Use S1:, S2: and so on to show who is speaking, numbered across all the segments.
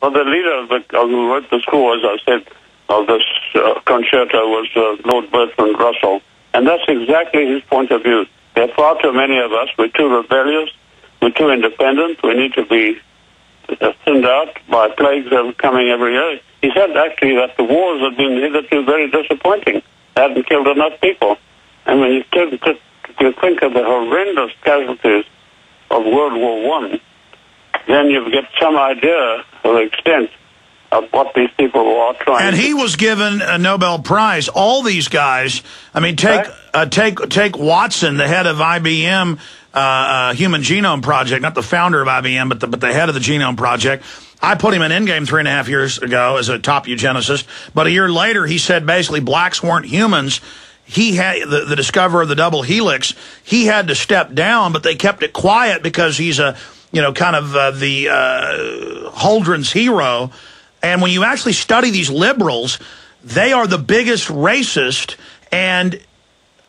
S1: Well, the leader of who wrote the score, as I said, of this concerto was Lord Bertrand Russell. And that's exactly his point of view. There are far too many of us. We're too rebellious. We're too independent. We need to be thinned out by plagues that are coming every year. He said, actually, that the wars have been hitherto very disappointing. They haven't killed enough people. And when you think of the horrendous casualties of World War I, then you get some idea of the extent of what these people are trying.
S2: And he was given a Nobel Prize. All these guys, I mean, take Watson, the head of IBM, Human Genome Project, not the founder of IBM, but the head of the Genome Project. I put him in Endgame 3.5 years ago as a top eugenicist. But a year later, he said basically blacks weren't humans. He had the discoverer of the double helix. He had to step down, but they kept it quiet because he's a, kind of the Holdren's hero. And when you actually study these liberals, they are the biggest racist,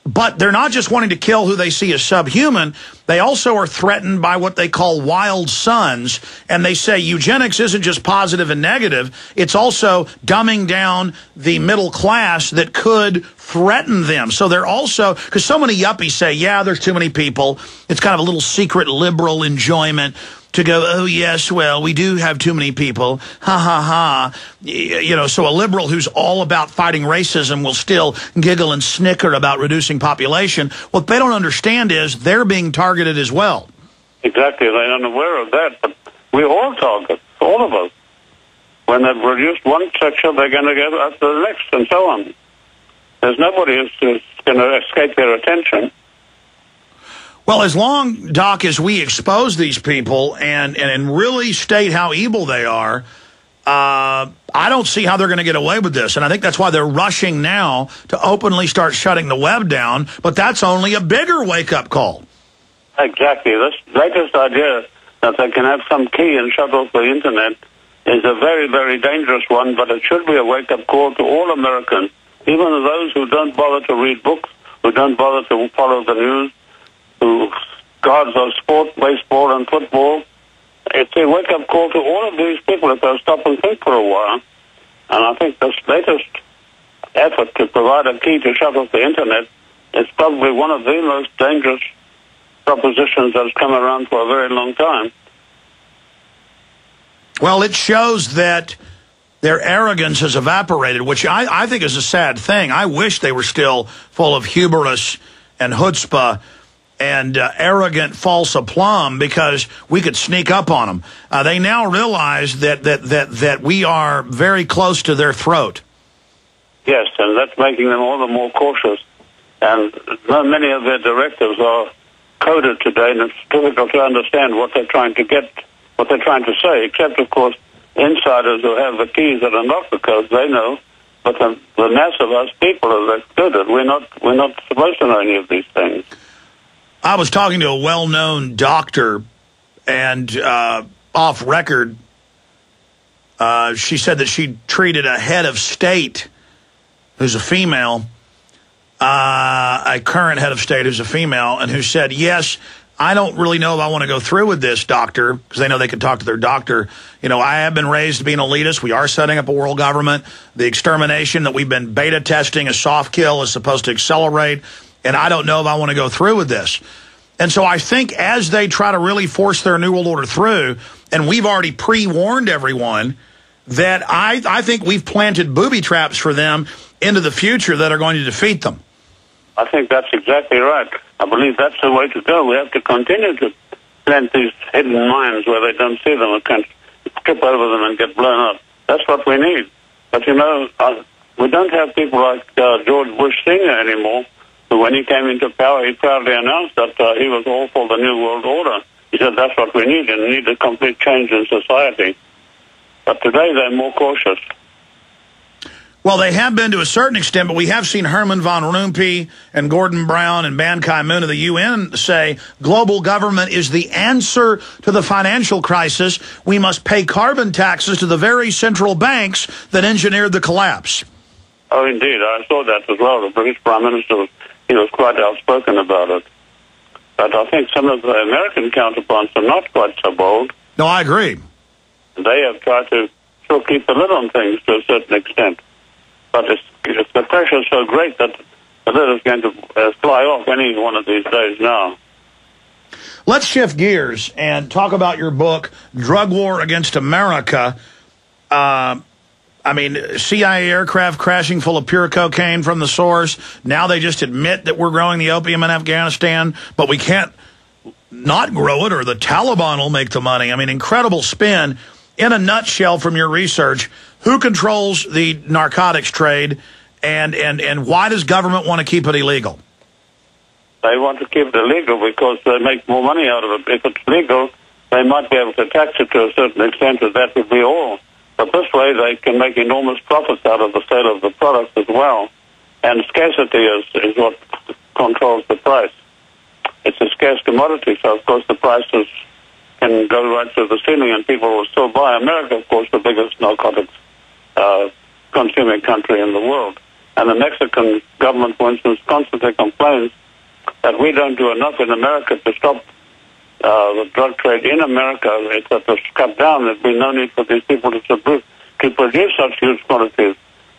S2: but they're not just wanting to kill who they see as subhuman. They also are threatened by what they call wild sons. And they say eugenics isn't just positive and negative. It's also dumbing down the middle class that could threaten them. So they're also, because so many yuppies say, yeah, there's too many people. It's kind of a little secret liberal enjoyment to go, oh, yes, well, we do have too many people. Ha, ha, ha. So a liberal who's all about fighting racism will still giggle and snicker about reducing population. What they don't understand is they're being targeted as well.
S1: Exactly. They're unaware of that. But we're all targets, all of us. When they've reduced one section, they're going to go after the next, and so on. There's nobody who's going to escape their attention.
S2: Well, as long, Doc, as we expose these people and really state how evil they are, I don't see how they're going to get away with this. And I think that's why they're rushing now to openly start shutting the web down. But that's only a bigger wake-up call. Exactly.
S1: This latest idea that they can have some key and shut off the Internet is a very, very dangerous one, but it should be a wake-up call to all Americans, even those who don't bother to read books, who don't bother to follow the news, who guards of sport, baseball and football. It's a wake-up call to all of these people if they'll stop and think for a while. And I think this latest effort to provide a key to shut off the Internet is probably one of the most dangerous propositions that's come around for a very long time.
S2: Well, it shows that their arrogance has evaporated, which I think is a sad thing. I wish they were still full of hubris and chutzpah and arrogant false aplomb, because we could sneak up on them. They now realize that we are very close to their throat.
S1: Yes, and that's making them all the more cautious. And many of their directives are coded today, and it's difficult to understand what they're trying to get, what they're trying to say, except, of course, insiders who have the keys that unlock the codes, they know. But the mass of us people are excluded. We're not supposed to know any of these things.
S2: I was talking to a well-known doctor, and off record, she said that she treated a head of state who's a female, a current head of state who's a female, and who said, yes, I don't really know if I want to go through with this, doctor, because they know they can talk to their doctor. I have been raised to be an elitist. We are setting up a world government. The extermination that we've been beta testing, a soft kill, is supposed to accelerate. And I don't know if I want to go through with this. And so I think as they try to really force their New World Order through, and we've already pre-warned everyone, that I think we've planted booby traps for them into the future that are going to defeat them.
S1: I think that's exactly right. I believe that's the way to go. We have to continue to plant these hidden mines where they don't see them and can trip over them and get blown up. That's what we need. But, we don't have people like George Bush Sr. anymore, who, when he came into power, he proudly announced that he was all for the New World Order. He said that's what we need, and we need a complete change in society. But today they're more cautious.
S2: Well, they have been to a certain extent, but we have seen Herman von Rompuy and Gordon Brown and Ban Ki-moon of the UN say global government is the answer to the financial crisis. We must pay carbon taxes to the very central banks that engineered the collapse.
S1: Oh, indeed. I saw that as well. The British Prime Minister, he was quite outspoken about it. But I think some of the American counterparts are not quite so bold.
S2: No, I agree.
S1: They have tried to still keep the lid on things to a certain extent. But the pressure is so great that the lid is going to fly off any one of these days now.
S2: Let's shift gears and talk about your book, Drug War Against America. I mean, CIA aircraft crashing full of pure cocaine from the source. Now they just admit that we're growing the opium in Afghanistan, but we can't not grow it or the Taliban will make the money. I mean, incredible spin. In a nutshell from your research, who controls the narcotics trade and why does government want to keep it illegal?
S1: They want to keep it illegal because they make more money out of it. If it's legal, they might be able to tax it to a certain extent, and that would be all. But this way, they can make enormous profits out of the sale of the product as well. And scarcity is what controls the price. It's a scarce commodity, so of course the prices can go right to the ceiling and people will still buy. America, of course, the biggest narcotics consuming country in the world. And the Mexican government, for instance, constantly complains that we don't do enough in America to stop the drug trade in America. It's that it's cut down. There's been no need for these people to produce such huge quantities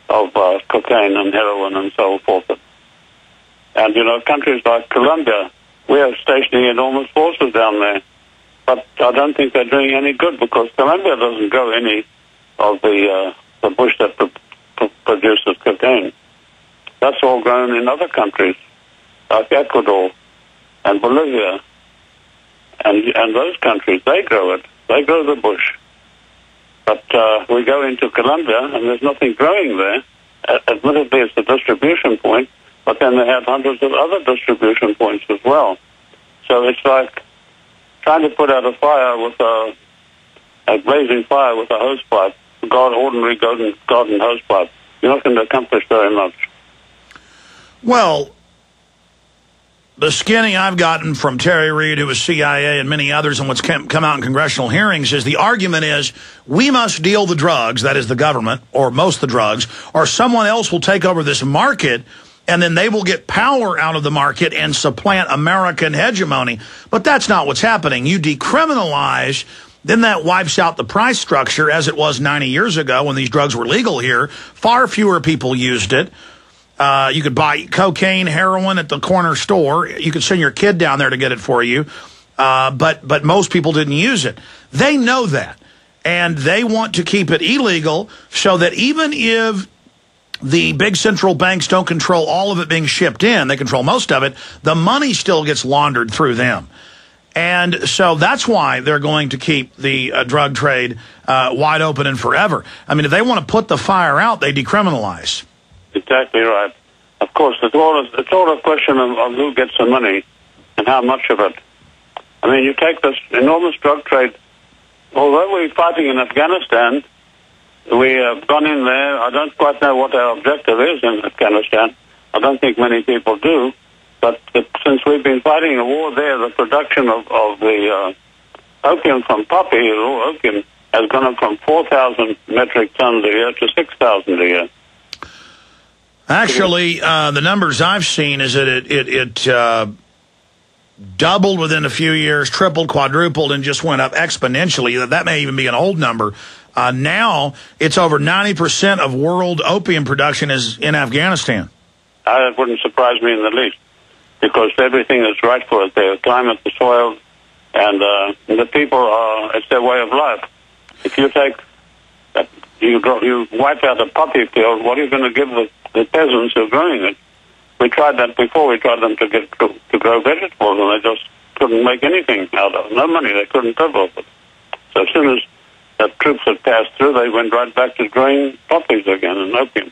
S1: of cocaine and heroin and so forth. And, you know, countries like Colombia, we are stationing enormous forces down there. But I don't think they're doing any good because Colombia doesn't grow any of the bush that produces cocaine. That's all grown in other countries like Ecuador and Bolivia. And those countries, they grow it. They grow the bush. But we go into Colombia, and there's nothing growing there. Admittedly, it's a distribution point, but then they have hundreds of other distribution points as well. So it's like trying to put out a fire with a blazing fire with a hose pipe, ordinary garden hose pipe. You're not going to accomplish very much.
S2: Well, the skinny I've gotten from Terry Reid, who was CIA, and many others, and what's come out in congressional hearings, is the argument is we must deal the drugs, that is the government, or most of the drugs, or someone else will take over this market, and then they will get power out of the market and supplant American hegemony. But that's not what's happening. You decriminalize, then that wipes out the price structure as it was 90 years ago when these drugs were legal here. Far fewer people used it. You could buy cocaine, heroin at the corner store. You could send your kid down there to get it for you. But most people didn't use it. They know that. And they want to keep it illegal so that even if the big central banks don't control all of it being shipped in, they control most of it, the money still gets laundered through them. And so that's why they're going to keep the drug trade wide open and forever. I mean, if they want to put the fire out, they decriminalize.
S1: Exactly right. Of course, it's all a question of who gets the money and how much of it. I mean, you take this enormous drug trade. Although we're fighting in Afghanistan, we have gone in there. I don't quite know what our objective is in Afghanistan. I don't think many people do. But since we've been fighting a war there, the production of the opium from poppy, raw opium, has gone up from 4,000 metric tons a year to 6,000 a year.
S2: Actually, the numbers I've seen is that it doubled within a few years, tripled, quadrupled, and just went up exponentially. That may even be an old number. Now, it's over 90% of world opium production is in Afghanistan.
S1: That wouldn't surprise me in the least, because everything is right for it. The climate, the soil, and the people, it's their way of life. If you take, you wipe out a poppy field, what are you going to give the peasants who are growing it? We tried that before. We tried them to grow vegetables, and they just couldn't make anything out of it. No money. They couldn't live off it. So as soon as the troops had passed through, they went right back to growing poppies again and opium.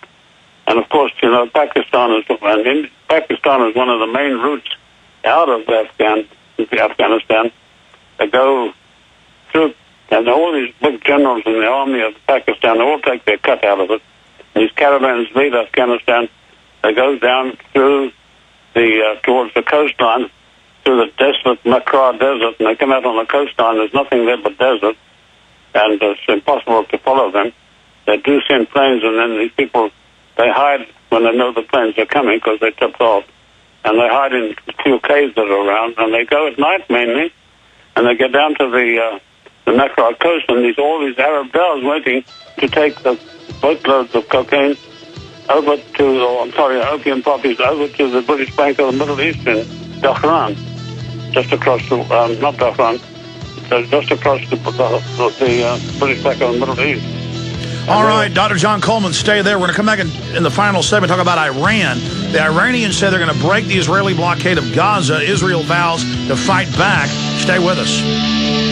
S1: And of course, you know, Pakistan is one of the main routes out of Afghanistan. They go through, and all these big generals in the army of Pakistan, they all take their cut out of it. These caravans leave Afghanistan. They go down through towards the coastline, through the desolate Makra Desert, and they come out on the coastline. There's nothing there but desert, and it's impossible to follow them. They do send planes, and then these people, they hide when they know the planes are coming because they tipped off, and they hide in a few caves that are around, and they go at night mainly, and they get down to the the Macron coast, and all these Arab barrels waiting to take the boatloads of cocaine over to, opium poppies over to the British Bank of the Middle East in Dhahran, just across the, not Dhahran, just across the British Bank of the Middle East.
S2: All right, Dr. John Coleman, stay there. We're going to come back in the final segment, talk about Iran. The Iranians say they're going to break the Israeli blockade of Gaza. Israel vows to fight back. Stay with us.